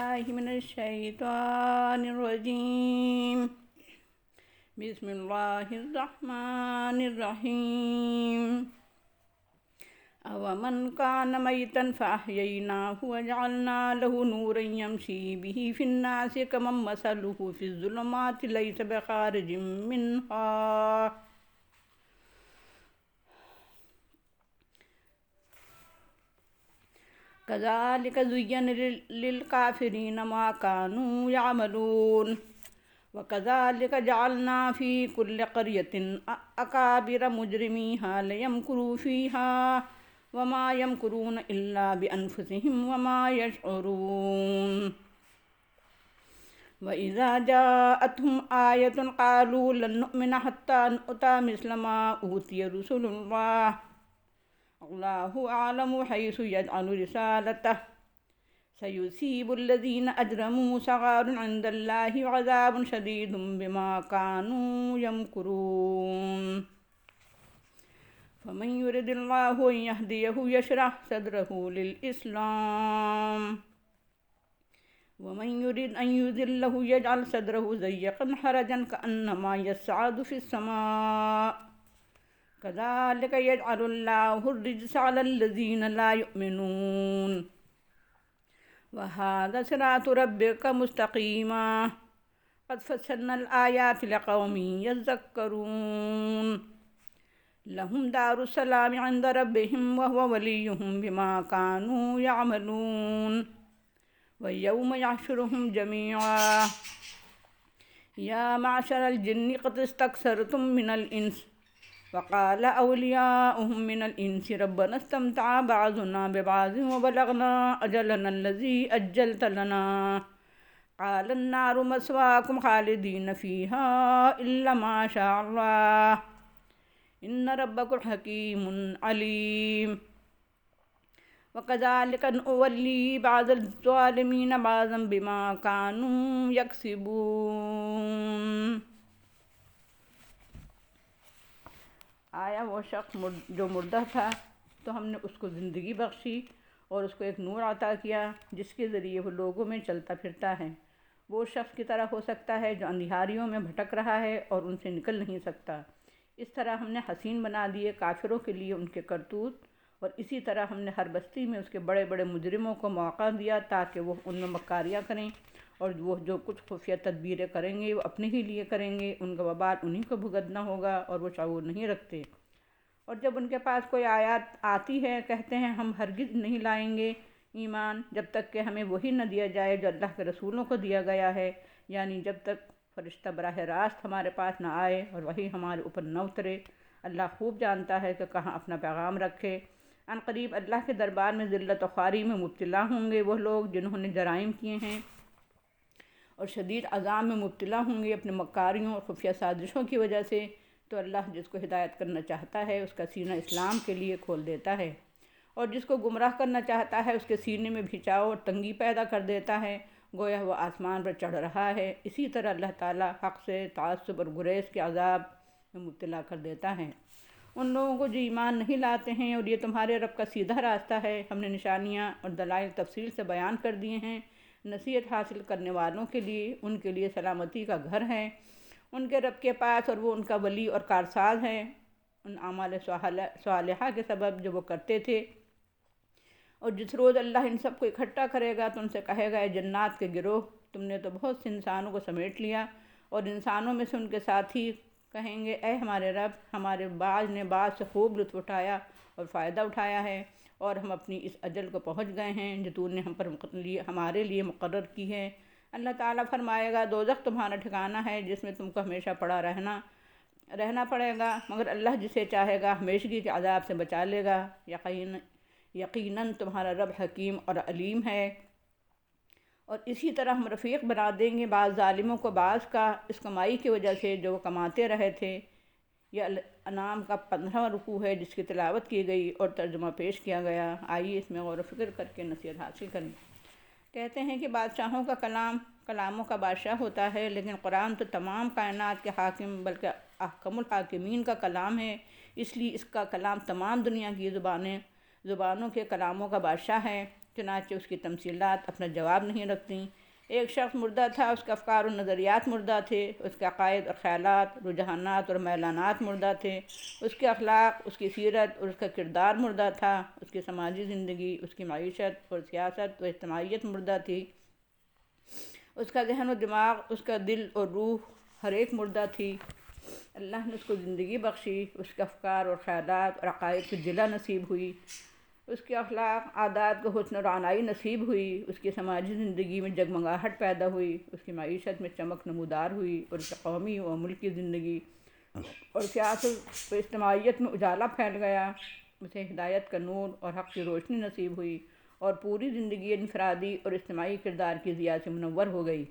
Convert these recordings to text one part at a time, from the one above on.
باللہ من الشیطان الرجیم بسم اللہ الرحمن الرحیم اومن کان میتا فاحییناہ وجعلنا لہ نورا یمشی بہ فی الناس کمن مثلہ فی الظلمات لیس بخارج منہا کذالک زین للکافرین ما کانوا یعملون وکذالک جعلنا فی کل قریۃ اکابر مجرمیہا لیمکروا فیہا وما یمکرون الا بانفسہم وما یشعرون وَإِذَا جَاءَتْهُمْ آیَةٌ قَالُوا لَن نُؤْمِنَ حَتَّى نُؤْتَىٰ مِثْلَ مَا أُوتِیَ رُسُلُ اللَّهِ اللَّهُ أَعْلَمُ حَيْثُ يَجْعَلُ رِسَالَتَهُ سَيُصِيبُ الَّذِينَ أَجْرَمُوا صَغَارٌ عِندَ اللَّهِ وَعَذَابٌ شَدِيدٌ بِمَا كَانُوا يَمْكُرُونَ فَمَن يُرِدِ اللَّهُ أَن يَهْدِيَهُ يَشْرَحْ صَدْرَهُ لِلْإِسْلَامِ ومن يريد أن يضله يجعل صدره ضيقا حرجا كأنما يصعد في السماء كذلك يجعل الله الرجس على الذين لا يؤمنون وهذا صراط ربك مستقيما قد فصلنا الآيات لقوم يذكرون لهم دار السلام عند ربهم وهو وليهم بما كانوا يعملون وَيَوْمَ يَحْشُرُهُمْ جَمِيعًا يَا مَعْشَرَ الْجِنِّ قَدِ اسْتَكْثَرْتُم مِّنَ الْإِنسِ وَقَالَ أَوْلِيَاؤُهُم مِّنَ الْإِنسِ رَبَّنَا اسْتَمْتَعَ بَعْضُنَا بِبَعْضٍ وَبَلَغْنَا أَجَلَنَا الَّذِي أَجَّلْتَ لَنَا قَالَ النَّارُ مَثْوَاكُمْ خَالِدِينَ فِيهَا إِلَّا مَا شَاءَ اللَّهُ إِنَّ رَبَّكُمْ حَكِيمٌ عَلِيمٌ وَكَذَلِكَ نُوَلِّي بَعْضَ الظَّالِمِينَ بَعْضًا بِمَا كَانُوا يَكْسِبُونَ آیا وہ شخص جو مردہ تھا تو ہم نے اس کو زندگی بخشی اور اس کو ایک نور عطا کیا جس کے ذریعے وہ لوگوں میں چلتا پھرتا ہے۔ وہ شخص کی طرح ہو سکتا ہے جو اندھیاریوں میں بھٹک رہا ہے اور ان سے نکل نہیں سکتا۔ اس طرح ہم نے حسین بنا دیے کافروں کے لیے ان کے کرتوت، اور اسی طرح ہم نے ہر بستی میں اس کے بڑے بڑے مجرموں کو موقع دیا تاکہ وہ ان میں مکاریاں کریں، اور وہ جو کچھ خفیہ تدبیریں کریں گے وہ اپنے ہی لیے کریں گے، ان کا وبال انہی کو بھگتنا ہوگا اور وہ شعور نہیں رکھتے۔ اور جب ان کے پاس کوئی آیات آتی ہے کہتے ہیں ہم ہرگز نہیں لائیں گے ایمان جب تک کہ ہمیں وہی نہ دیا جائے جو اللہ کے رسولوں کو دیا گیا ہے، یعنی جب تک فرشتہ براہ راست ہمارے پاس نہ آئے اور وہی ہمارے اوپر نہ اترے۔ اللہ خوب جانتا ہے کہ کہاں اپنا پیغام رکھے۔ ان قریب اللہ کے دربار میں ذلت و خواری میں مبتلا ہوں گے وہ لوگ جنہوں نے جرائم کیے ہیں، اور شدید عذاب میں مبتلا ہوں گے اپنے مکاریوں اور خفیہ سازشوں کی وجہ سے۔ تو اللہ جس کو ہدایت کرنا چاہتا ہے اس کا سینہ اسلام کے لیے کھول دیتا ہے، اور جس کو گمراہ کرنا چاہتا ہے اس کے سینے میں بھچاؤ اور تنگی پیدا کر دیتا ہے، گویا وہ آسمان پر چڑھ رہا ہے۔ اسی طرح اللہ تعالیٰ حق سے تعصب اور گریز کے عذاب میں مبتلا کر دیتا ہے ان لوگوں کو جو ایمان نہیں لاتے ہیں۔ اور یہ تمہارے رب کا سیدھا راستہ ہے، ہم نے نشانیاں اور دلائل تفصیل سے بیان کر دیے ہیں نصیحت حاصل کرنے والوں کے لیے۔ ان کے لیے سلامتی کا گھر ہے ان کے رب کے پاس، اور وہ ان کا ولی اور کارساز ہے ان اعمال صالحہ کے سبب جو وہ کرتے تھے۔ اور جس روز اللہ ان سب کو اکٹھا کرے گا تو ان سے کہے گا اے جنات کے گروہ، تم نے تو بہت سے انسانوں کو سمیٹ لیا، اور انسانوں میں سے ان کے ساتھی کہیں گے اے ہمارے رب، ہمارے بعض نے بعض سے خوب لطف اٹھایا اور فائدہ اٹھایا ہے، اور ہم اپنی اس اجل کو پہنچ گئے ہیں جو تو نے ہمارے لیے مقرر کی ہے۔ اللہ تعالیٰ فرمائے گا دوزخ تمہارا ٹھکانہ ہے جس میں تم کو ہمیشہ پڑا رہنا پڑے گا، مگر اللہ جسے چاہے گا ہمیشگی کے عذاب سے بچا لے گا۔ یقیناً تمہارا رب حکیم اور علیم ہے۔ اور اسی طرح ہم رفیق بنا دیں گے بعض ظالموں کو بعض کا اس کمائی کی وجہ سے جو وہ کماتے رہے تھے۔ یہ انعام کا 15واں رکوع ہے جس کی تلاوت کی گئی اور ترجمہ پیش کیا گیا۔ آئیے اس میں غور و فکر کر کے نصیحت حاصل کریں۔ کہتے ہیں کہ بادشاہوں کا کلام کلاموں کا بادشاہ ہوتا ہے، لیکن قرآن تو تمام کائنات کے حاکم بلکہ احکم الحاکمین کا کلام ہے، اس لیے اس کا کلام تمام دنیا کی زبانوں کے کلاموں کا بادشاہ ہے۔ چنانچہ اس کی تمثیلات اپنا جواب نہیں رکھتیں۔ ایک شخص مردہ تھا، اس کے افکار و نظریات مردہ تھے، اس کے عقائد اور خیالات، رجحانات اور میلانات مردہ تھے، اس کے اخلاق، اس کی سیرت اور اس کا کردار مردہ تھا، اس کی سماجی زندگی، اس کی معیشت اور سیاست و اجتماعیت مردہ تھی، اس کا ذہن و دماغ، اس کا دل اور روح ہر ایک مردہ تھی۔ اللہ نے اس کو زندگی بخشی، اس کے افکار اور خیالات اور عقائد کو جلا نصیب ہوئی، اس کے اخلاق عادات کو حسن و رعنائی نصیب ہوئی، اس کی سماجی زندگی میں جگمگاہٹ پیدا ہوئی، اس کی معیشت میں چمک نمودار ہوئی، اور اس کی قومی و ملکی زندگی اور سیاست و اجتماعیت میں اجالا پھیل گیا، اسے ہدایت کا نور اور حق کی روشنی نصیب ہوئی، اور پوری زندگی انفرادی اور اجتماعی کردار کی ضیاء سے منور ہو گئی،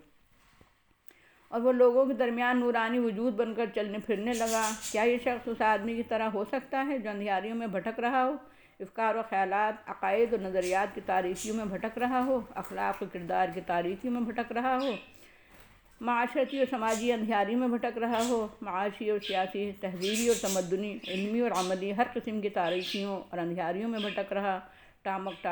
اور وہ لوگوں کے درمیان نورانی وجود بن کر چلنے پھرنے لگا۔ کیا یہ شخص اس آدمی کی طرح ہو سکتا ہے جو اندھیاریوں میں بھٹک رہا ہو، افکار و خیالات، عقائد و نظریات کی تاریکیوں میں بھٹک رہا ہو، اخلاق و کردار کی تاریکیوں میں بھٹک رہا ہو، معاشرتی اور سماجی اندھیاریوں میں بھٹک رہا ہو، معاشی اور سیاسی، تہذیبی اور تمدنی، علمی اور عملی ہر قسم کی تاریکیوں اور اندھیاریوں میں بھٹک رہا، ٹامک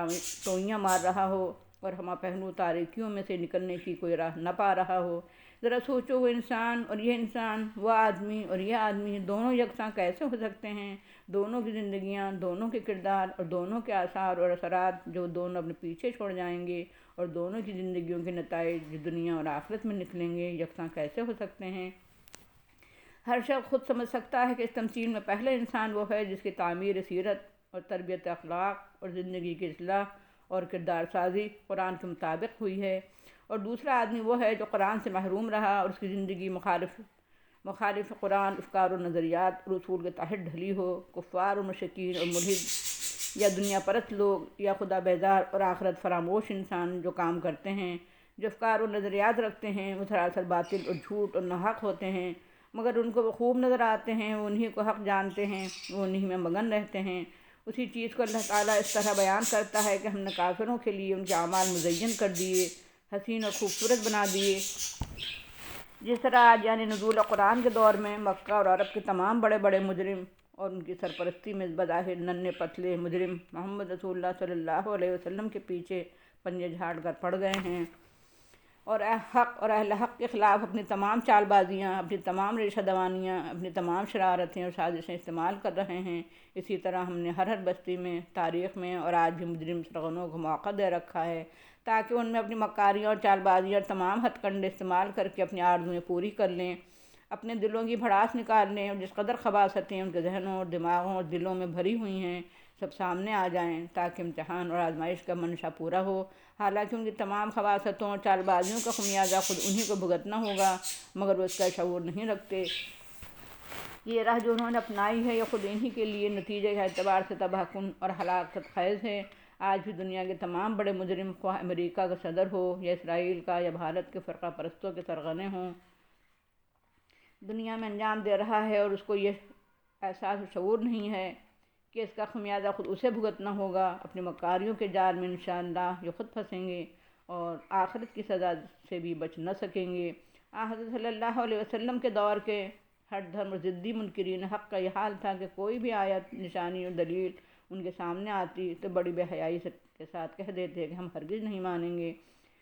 ٹوئیاں مار رہا ہو اور ہمہ پہنو تاریکیوں میں سے نکلنے کی کوئی راہ نہ پا رہا ہو۔ ذرا سوچو، وہ انسان اور یہ انسان، وہ آدمی اور یہ آدمی دونوں یکساں کیسے ہو سکتے ہیں؟ دونوں کی زندگیاں، دونوں کے کردار اور دونوں کے آثار اور اثرات جو دونوں اپنے پیچھے چھوڑ جائیں گے، اور دونوں کی زندگیوں کے نتائج جو دنیا اور آخرت میں نکلیں گے، یکساں کیسے ہو سکتے ہیں؟ ہر شخص خود سمجھ سکتا ہے کہ اس تمثیل میں پہلا انسان وہ ہے جس کی تعمیر سیرت اور تربیت اخلاق اور زندگی کی اصلاح اور کردار سازی قرآن کے مطابق ہوئی ہے، اور دوسرا آدمی وہ ہے جو قرآن سے محروم رہا اور اس کی زندگی مخالف قرآن افکار و نظریات اور اصول کے تحت ڈھلی ہو۔ کفار اور مشرکین اور ملحد یا دنیا پرست لوگ یا خدا بیزار اور آخرت فراموش انسان جو کام کرتے ہیں، جو افکار و نظریات رکھتے ہیں، وہ سراسر باطل اور جھوٹ اور ناحق ہوتے ہیں، مگر ان کو وہ خوب نظر آتے ہیں، وہ انہی کو حق جانتے ہیں، وہ انہی میں مگن رہتے ہیں۔ اسی چیز کو اللہ تعالیٰ اس طرح بیان کرتا ہے کہ ہم نے کافروں کے لیے ان کے اعمال مزین کر دیے، حسین اور خوبصورت بنا دیے۔ جس طرح آج یعنی نزول قرآن کے دور میں مکہ اور عرب کے تمام بڑے بڑے مجرم اور ان کی سرپرستی میں بظاہر ننھے پتلے مجرم محمد رسول اللہ صلی اللہ علیہ وسلم کے پیچھے پنجے جھاڑ کر پڑ گئے ہیں، اور اہل حق کے خلاف اپنی تمام چال بازیاں، اپنی تمام ریشہ دوانیاں، اپنی تمام شرارتیں اور سازشیں استعمال کر رہے ہیں۔ اسی طرح ہم نے ہر بستی میں، تاریخ میں اور آج بھی مجرم سرغنوں کو موقع دے رکھا ہے تاکہ ان میں اپنی مکاریاں اور چال بازیاں اور تمام ہتھ کنڈے استعمال کر کے اپنی آرزوئیں پوری کر لیں، اپنے دلوں کی بھڑاس نکال لیں، اور جس قدر خباثتیں ان کے ذہنوں اور دماغوں اور دلوں میں بھری ہوئی ہیں سب سامنے آ جائیں تاکہ امتحان اور آزمائش کا منشا پورا ہو۔ حالانکہ ان کی تمام خباثتوں اور چال بازیوں کا خمیازہ خود انہی کو بھگتنا ہوگا، مگر وہ اس کا شعور نہیں رکھتے۔ یہ راہ جو انہوں نے اپنائی ہے یہ خود انہی کے لیے نتیجے کے اعتبار سے تباہ کن اور ہلاکت خیز ہے۔ آج بھی دنیا کے تمام بڑے مجرم، خواہ امریکہ کا صدر ہو یا اسرائیل کا یا بھارت کے فرقہ پرستوں کے سرغنے ہوں، دنیا میں انجام دے رہا ہے، اور اس کو یہ احساس و شعور نہیں ہے کہ اس کا خمیازہ خود اسے بھگتنا ہوگا۔ اپنی مکاریوں کے جال میں انشاءاللہ یہ خود پھنسیں گے اور آخرت کی سزا سے بھی بچ نہ سکیں گے۔ حضرت صلی اللہ علیہ وسلم کے دور کے ہر دھرم اور ضدی منکرین حق کا یہ حال تھا کہ کوئی بھی آیت، نشانی اور دلیل ان کے سامنے آتی تو بڑی بے حیائی کے ساتھ کہہ دیتے کہ ہم ہرگز نہیں مانیں گے،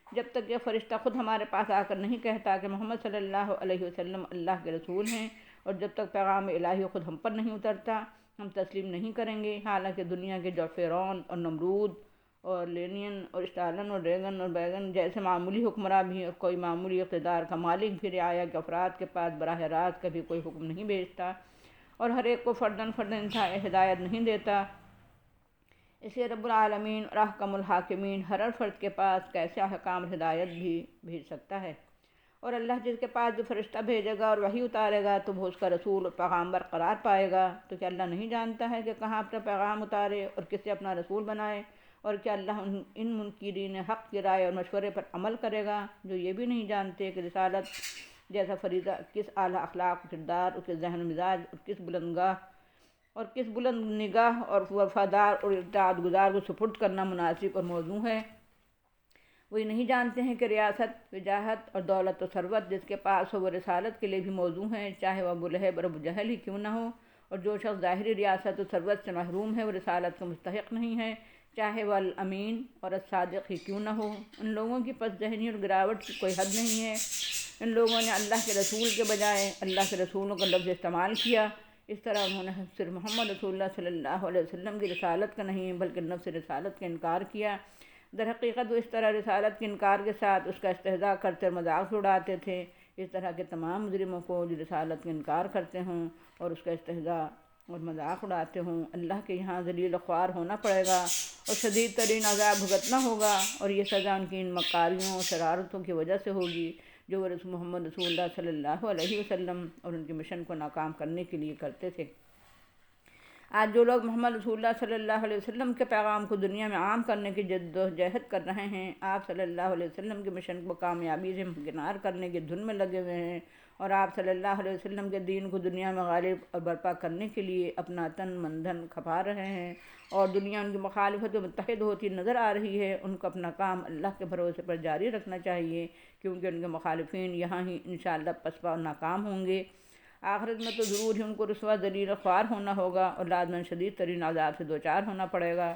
جب تک یہ فرشتہ خود ہمارے پاس آ کر نہیں کہتا کہ محمد صلی اللہ علیہ وسلم اللہ کے رسول ہیں، اور جب تک پیغام الہی خود ہم پر نہیں اترتا ہم تسلیم نہیں کریں گے۔ حالانکہ دنیا کے جو فرعون اور نمرود اور لینین اور اسٹالن اور ریگن اور بیگن جیسے معمولی حکمراں بھی اور کوئی معمولی اقتدار کا مالک بھی رعایا کے افراد کے پاس براہ راست کبھی کوئی حکم نہیں بھیجتا اور ہر ایک کو فرداً انتہائی ہدایت نہیں دیتا، اسے رب العالمین اور احکم الحاکمین ہر فرد کے پاس کیسے احکام ہدایت بھی بھیج سکتا ہے؟ اور اللہ جس کے پاس جو فرشتہ بھیجے گا اور وحی اتارے گا تو وہ اس کا رسول اور پیغامبر قرار پائے گا۔ تو کیا اللہ نہیں جانتا ہے کہ کہاں اپنا پیغام اتارے اور کسے اپنا رسول بنائے؟ اور کیا اللہ ان منکرین حق کی رائے اور مشورے پر عمل کرے گا جو یہ بھی نہیں جانتے کہ رسالت جیسا فریضہ کس اعلیٰ اخلاق و کردار، اس کے ذہن و مزاج اور کس بلند نگاہ اور وفادار اور اطاعت گزار کو سپرد کرنا مناسب اور موزوں ہے، وہ یہ نہیں جانتے ہیں کہ ریاست، وجاہت اور دولت و ثروت جس کے پاس ہو وہ رسالت کے لیے بھی موزوں ہے، چاہے وہ ابو لہب اور ابو جہل ہی کیوں نہ ہو، اور جو شخص ظاہری ریاست و ثروت سے محروم ہے وہ رسالت کا مستحق نہیں ہے۔ چاہے وہ الامین اور الصادق ہی کیوں نہ ہو۔ ان لوگوں کی پس ذہنی اور گراوٹ کی کوئی حد نہیں ہے۔ ان لوگوں نے اللہ کے رسول کے بجائے اللہ کے رسولوں کا لفظ استعمال کیا۔ اس طرح انہوں نے صرف محمد رسول اللہ صلی اللہ علیہ وسلم کی رسالت کا نہیں بلکہ نفس رسالت کا انکار کیا۔ در حقیقت وہ اس طرح رسالت کے انکار کے ساتھ اس کا استہزاء کرتے اور مذاق اڑاتے تھے۔ اس طرح کے تمام مجرموں کو جو رسالت کا انکار کرتے ہوں اور اس کا استہزاء اور مذاق اڑاتے ہوں، اللہ کے یہاں ذلیل و خوار ہونا پڑے گا اور شدید ترین عذاب بھگتنا ہوگا، اور یہ سزا ان کی ان مکاریوں اور شرارتوں کی وجہ سے ہوگی جو وہ محمد رسول اللہ صلی اللہ علیہ وسلم اور ان کے مشن کو ناکام کرنے کے لیے کرتے تھے۔ آج جو لوگ محمد رسول اللہ صلی اللہ علیہ وسلم کے پیغام کو دنیا میں عام کرنے کی جد و جہد کر رہے ہیں، آپ صلی اللہ علیہ وسلم کے مشن کو کامیابی سے ہمکنار کرنے کی دھن میں لگے ہوئے ہیں، اور آپ صلی اللہ علیہ وسلم کے دین کو دنیا میں غالب اور برپا کرنے کے لیے اپنا تن من دھن کھپا رہے ہیں، اور دنیا ان کی مخالفت میں متحد ہوتی نظر آ رہی ہے۔ ان کو اپنا کام اللہ کے بھروسے پر جاری رکھنا چاہیے، کیونکہ ان کے مخالفین یہاں ہی انشاءاللہ پسپا اور ناکام ہوں گے۔ آخرت میں تو ضرور ہی ان کو رسوا ذلیل و خوار ہونا ہوگا اور لازماً شدید ترین عذاب سے دوچار ہونا پڑے گا۔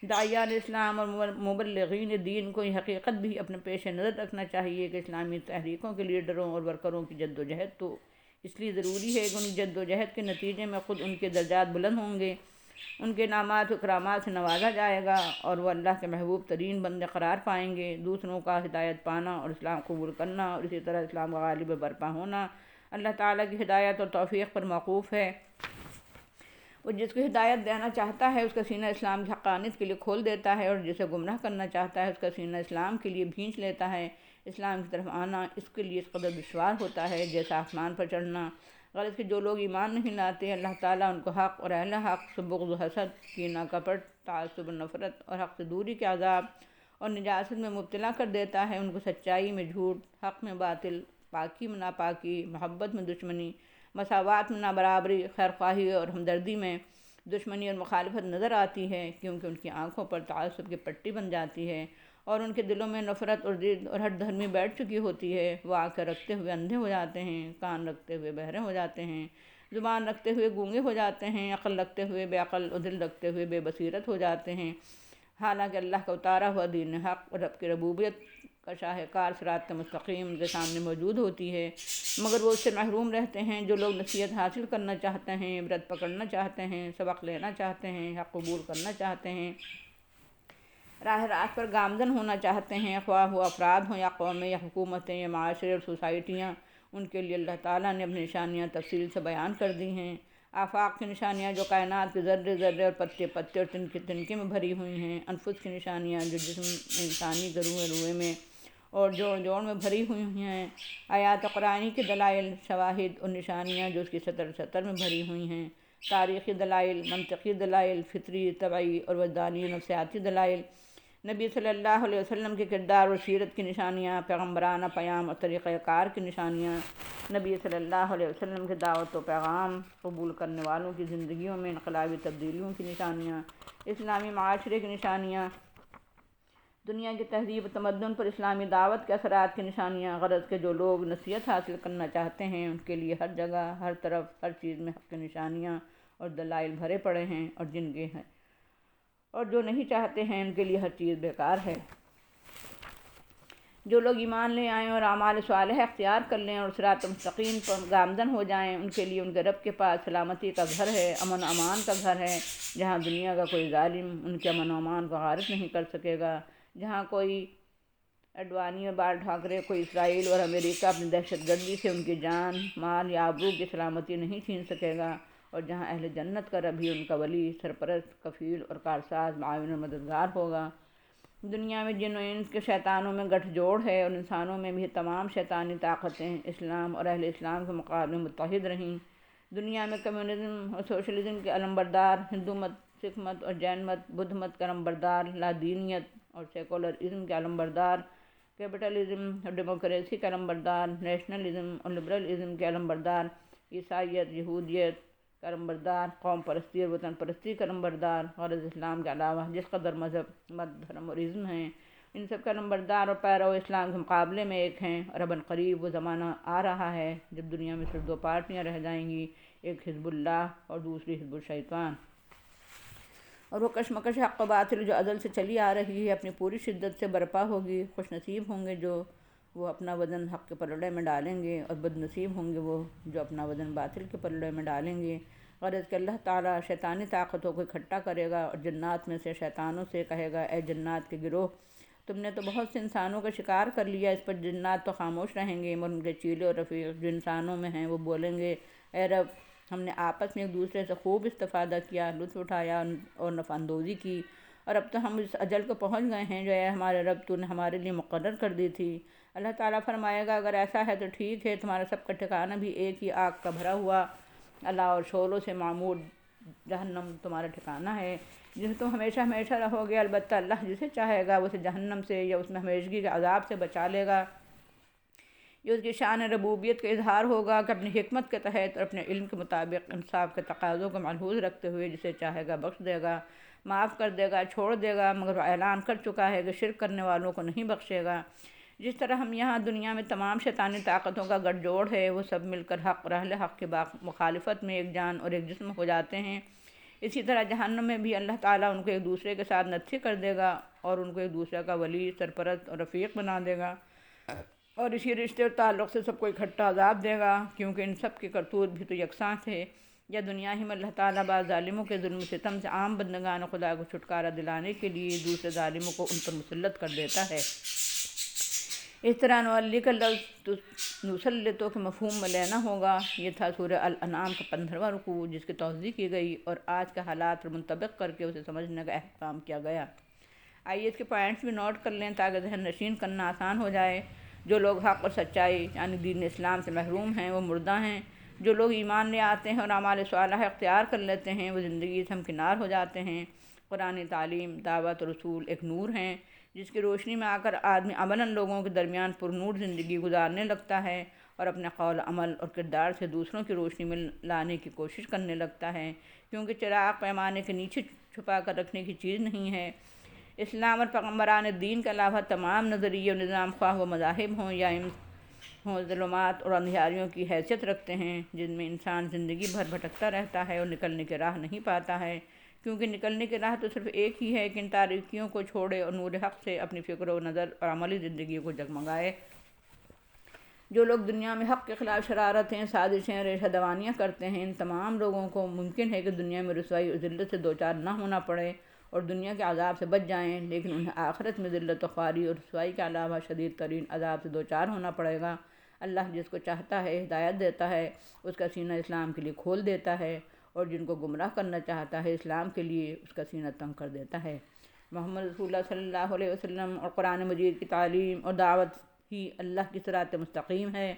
داعیان اسلام اور مبلغین دین کو یہ حقیقت بھی اپنے پیش نظر رکھنا چاہیے کہ اسلامی تحریکوں کے لیڈروں اور ورکروں کی جد و جہد تو اس لیے ضروری ہے کہ ان جد و جہد کے نتیجے میں خود ان کے درجات بلند ہوں گے، ان کے انعامات و اکرامات سے نوازا جائے گا اور وہ اللہ کے محبوب ترین بندے قرار پائیں گے۔ دوسروں کا ہدایت پانا اور اسلام قبول کرنا اور اسی طرح اسلام کا غالب برپا ہونا اللہ تعالیٰ کی ہدایت اور توفیق پر موقوف ہے۔ وہ جس کو ہدایت دینا چاہتا ہے اس کا سینہ اسلام کی حقانیت کے لیے کھول دیتا ہے، اور جسے گمراہ کرنا چاہتا ہے اس کا سینہ اسلام کے لیے بھینچ لیتا ہے۔ اسلام کی طرف آنا اس کے لیے اس قدر دشوار ہوتا ہے جیسا آسمان پر چڑھنا۔ غرض کہ جو لوگ ایمان نہیں لاتے، اللہ تعالیٰ ان کو حق اور اہل حق سے بغض و حسد، کینہ کپٹ، تعصب و نفرت اور حق سے دوری کے عذاب اور نجاست میں مبتلا کر دیتا ہے۔ ان کو سچائی میں جھوٹ، حق میں باطل، پاکی میں ناپاکی، محبت میں دشمنی، مساوات میں نابرابری، خیرخواہی اور ہمدردی میں دشمنی اور مخالفت نظر آتی ہے، کیونکہ ان کی آنکھوں پر تعصب کی پٹی بن جاتی ہے اور ان کے دلوں میں نفرت اور ضد اور ہٹ دھرمی بیٹھ چکی ہوتی ہے۔ وہ آنکھیں رکھتے ہوئے اندھے ہو جاتے ہیں، کان رکھتے ہوئے بہرے ہو جاتے ہیں، زبان رکھتے ہوئے گونگے ہو جاتے ہیں، عقل رکھتے ہوئے بے عقل اور دل رکھتے ہوئے بے بصیرت ہو جاتے ہیں۔ حالانکہ اللہ کا اتارا ہوا دین حق اور رب کی ربوبیت کا شاہکار صراط مستقیم ان کے سامنے موجود ہوتی ہے، مگر وہ اس سے محروم رہتے ہیں۔ جو لوگ نصیحت حاصل کرنا چاہتے ہیں، عبرت پکڑنا چاہتے ہیں، سبق لینا چاہتے ہیں، حق قبول کرنا چاہتے ہیں، راہ راست پر گامزن ہونا چاہتے ہیں، خواہ وہ افراد ہوں یا قومیں یا حکومتیں یا معاشرے اور سوسائٹیاں، ان کے لیے اللہ تعالیٰ نے اپنی نشانیاں تفصیل سے بیان کر دی ہیں۔ آفاق کی نشانیاں جو کائنات کے ذرے ذرے اور پتے پتے اور تنکے تنکے میں بھری ہوئی ہیں، انفس کی نشانیاں جو جسم انسانی کے روئے روئے میں اور جوڑ جوڑ میں بھری ہوئی ہیں، آیات قرآنی کے دلائل، شواہد اور نشانیاں جو اس کی سطر سطر میں بھری ہوئی ہیں، تاریخی دلائل، منطقی دلائل، فطری، طبعی اور وجدانی نفسیاتی دلائل، نبی صلی اللہ علیہ وسلم کے کردار اور سیرت کی نشانیاں، پیغمبرانہ پیام اور طریقہ کار کی نشانیاں، نبی صلی اللہ علیہ وسلم کے دعوت و پیغام قبول کرنے والوں کی زندگیوں میں انقلابی تبدیلیوں کی نشانیاں، اسلامی معاشرے کی نشانیاں، دنیا کی تہذیب و تمدن پر اسلامی دعوت کے اثرات کی نشانیاں۔ غرض کہ جو لوگ نصیحت حاصل کرنا چاہتے ہیں ان کے لیے ہر جگہ، ہر طرف، ہر چیز میں حق کی نشانیاں اور دلائل بھرے پڑے ہیں، اور جن کے ہیں اور جو نہیں چاہتے ہیں ان کے لیے ہر چیز بیکار ہے۔ جو لوگ ایمان لے آئیں اور اعمال صالحہ اختیار کر لیں اور صراط مستقیم پر گامزن ہو جائیں، ان کے لیے ان کے رب کے پاس سلامتی کا گھر ہے، امن و امان کا گھر ہے، جہاں دنیا کا کوئی ظالم ان کے امن و امان کو غارت نہیں کر سکے گا، جہاں کوئی اڈوانی اور بال ٹھاکرے، کوئی اسرائیل اور امریکہ اپنی دہشت گردی سے ان کی جان، مال یا آبرو کی سلامتی نہیں چھین سکے گا، اور جہاں اہل جنت کا رب ہی ان کا ولی، سرپرست، کفیل اور کارساز، معاون اور مددگار ہوگا۔ دنیا میں جن و انس کے شیطانوں میں گٹھ جوڑ ہے اور انسانوں میں بھی تمام شیطانی طاقتیں اسلام اور اہل اسلام کے مقابلے میں متحد رہیں۔ دنیا میں کمیونزم اور سوشلزم کے علمبردار، ہندو مت، سکھ مت اور جین مت، بدھ مت کے علمبردار، لادینیت اور سیکولرازم کے علمبردار، کیپٹلزم اور ڈیموکریسی کے علمبردار، نیشنلزم اور لبرلزم کے علمبردار، عیسائیت، یہودیت کا علمبردار، قوم پرستی اور وطن پرستی کا علمبردار، غرض اسلام کے علاوہ جس قدر مذہب، مت، دھرم اور ازم ہیں، ان سب کا علمبردار اور پیرو اسلام کے مقابلے میں ایک ہیں۔ اور اباً قریب وہ زمانہ آ رہا ہے جب دنیا میں صرف دو پارٹیاں رہ جائیں گی، ایک حزب اللہ اور دوسری حزب الشیطان۔ اور وہ کشمکش حق و باطل جو ازل سے چلی آ رہی ہے اپنی پوری شدت سے برپا ہوگی۔ خوش نصیب ہوں گے جو وہ اپنا وزن حق کے پلڑے میں ڈالیں گے، اور بد نصیب ہوں گے وہ جو اپنا وزن باطل کے پلڑے میں ڈالیں گے۔ غرض کہ اللہ تعالیٰ شیطانی طاقتوں کو اکٹھا کرے گا اور جنات میں سے شیطانوں سے کہے گا، اے جنات کے گروہ، تم نے تو بہت سے انسانوں کا شکار کر لیا۔ اس پر جنات تو خاموش رہیں گے، مگر ان کے چیلے اور رفیق جو انسانوں میں ہیں وہ بولیں گے، اے رب، ہم نے آپس میں ایک دوسرے سے خوب استفادہ کیا، لطف اٹھایا اور نفع اندوزی کی، اور اب تو ہم اس اجل کو پہنچ گئے ہیں جو اے ہمارے رب تو نے ہمارے لیے مقرر کر دی تھی۔ اللہ تعالیٰ فرمائے گا، اگر ایسا ہے تو ٹھیک ہے، تمہارا سب کا ٹھکانہ بھی ایک ہی آگ کا بھرا ہوا اللہ اور شعلوں سے معمور جہنم تمہارا ٹھکانہ ہے، جس میں تم ہمیشہ ہمیشہ رہو گے۔ البتہ اللہ جسے چاہے گا وہ اسے جہنم سے یا اس میں ہمیشگی کے عذاب سے بچا لے گا۔ یہ اس کی شان ربوبیت کا اظہار ہوگا کہ اپنی حکمت کے تحت اور اپنے علم کے مطابق انصاف کے تقاضوں کو ملحوظ رکھتے ہوئے جسے چاہے گا بخش دے گا، معاف کر دے گا، چھوڑ دے گا، مگر وہ اعلان کر چکا ہے کہ شرک کرنے والوں کو نہیں بخشے گا۔ جس طرح ہم یہاں دنیا میں تمام شیطانی طاقتوں کا گٹھ جوڑ ہے، وہ سب مل کر حق اور اہل حق کی مخالفت میں ایک جان اور ایک جسم ہو جاتے ہیں، اسی طرح جہنم میں بھی اللہ تعالیٰ ان کو ایک دوسرے کے ساتھ نتھی کر دے گا اور ان کو ایک دوسرے کا ولی، سرپرست اور رفیق بنا دے گا، اور اسی رشتے اور تعلق سے سب کو اکٹھا عذاب دے گا، کیونکہ ان سب کے کرتوت بھی تو یکساں تھے۔ یا دنیا ہی میں اللہ تعالیٰ بعض ظالموں کے ظلم و ستم سے عام بندگان خدا کو چھٹکارا دلانے کے لیے دوسرے ظالموں کو ان پر مسلط کر دیتا ہے۔ اس طرح نولی کا لفظ نسلطوں کے مفہوم میں لینا ہوگا۔ یہ تھا سورہ الانعام کا 15واں رکوع، جس کی توضیح کی گئی اور آج کے حالات پر منطبق کر کے اسے سمجھنے کا اہتمام کیا گیا۔ آئیے اس کے پوائنٹس بھی نوٹ کر لیں تاکہ ذہن نشین کرنا آسان ہو جائے۔ جو لوگ حق اور سچائی یعنی دین اسلام سے محروم ہیں وہ مردہ ہیں۔ جو لوگ ایمان لے آتے ہیں اور اعمال صالحہ اختیار کر لیتے ہیں وہ زندگی سے ہمکنار ہو جاتے ہیں۔ قرآن تعلیم، دعوت اور رسول ایک نور ہیں جس کی روشنی میں آ کر آدمی عملاً لوگوں کے درمیان پر نور زندگی گزارنے لگتا ہے اور اپنے قول، عمل اور کردار سے دوسروں کی روشنی میں لانے کی کوشش کرنے لگتا ہے، کیونکہ چراغ پیمانے کے نیچے چھپا کر رکھنے کی چیز نہیں ہے۔ اسلام اور پیغمبران دین کے علاوہ تمام نظریے و نظام، خواہ وہ مذاہب ہوں یا ہوں، ظلمات اور اندھیاریوں کی حیثیت رکھتے ہیں جن میں انسان زندگی بھر بھٹکتا رہتا ہے اور نکلنے کی راہ نہیں پاتا ہے، کیونکہ نکلنے کی راہ تو صرف ایک ہی ہے کہ ان تاریکیوں کو چھوڑے اور نور حق سے اپنی فکر و نظر اور عملی زندگی کو جگمگائے۔ جو لوگ دنیا میں حق کے خلاف شرارتیں، سازشیں، ریشہ دوانیاں کرتے ہیں، ان تمام لوگوں کو ممکن ہے کہ دنیا میں رسوائی اور ذلت سے دوچار نہ ہونا پڑے اور دنیا کے عذاب سے بچ جائیں، لیکن انہیں آخرت میں ذلت و خواری اور رسوائی کے علاوہ شدید ترین عذاب سے دوچار ہونا پڑے گا۔ اللہ جس کو چاہتا ہے ہدایت دیتا ہے، اس کا سینہ اسلام کے لیے کھول دیتا ہے، اور جن کو گمراہ کرنا چاہتا ہے اسلام کے لیے اس کا سینہ تنگ کر دیتا ہے۔ محمد رسول اللہ صلی اللہ علیہ وسلم اور قرآن مجید کی تعلیم اور دعوت ہی اللہ کی صراط مستقیم ہے۔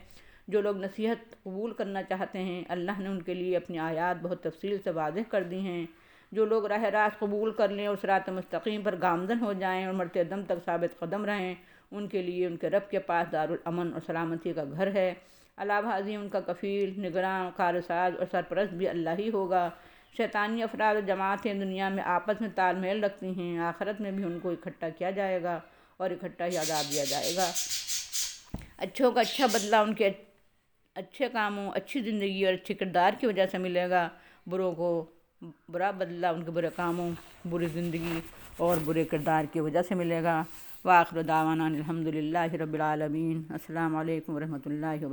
جو لوگ نصیحت قبول کرنا چاہتے ہیں اللہ نے ان کے لیے اپنی آیات بہت تفصیل سے واضح کر دی ہیں۔ جو لوگ راہ راست قبول کر لیں اور صراط مستقیم پر گامزن ہو جائیں اور مرتے دم تک ثابت قدم رہیں، ان کے لیے ان کے رب کے پاس دارالامن اور سلامتی کا گھر ہے۔ علاوہ ازیں ان کا کفیل، نگراں، کارساز اور سرپرست بھی اللہ ہی ہوگا۔ شیطانی افراد و جماعتیں دنیا میں آپس میں تال میل رکھتی ہیں، آخرت میں بھی ان کو اکٹھا کیا جائے گا اور اکٹھا ہی عذاب دیا جائے گا۔ اچھوں کا اچھا بدلہ ان کے اچھے کاموں، اچھی زندگی اور اچھے کردار کی وجہ سے ملے گا، بروں کو برا بدلہ ان کے برے کاموں، بری زندگی اور برے کردار کی وجہ سے ملے گا۔ وآخر دعوانا الحمدللہ رب العالمین۔ السلام علیکم ورحمۃ اللہ وبرکاتہ۔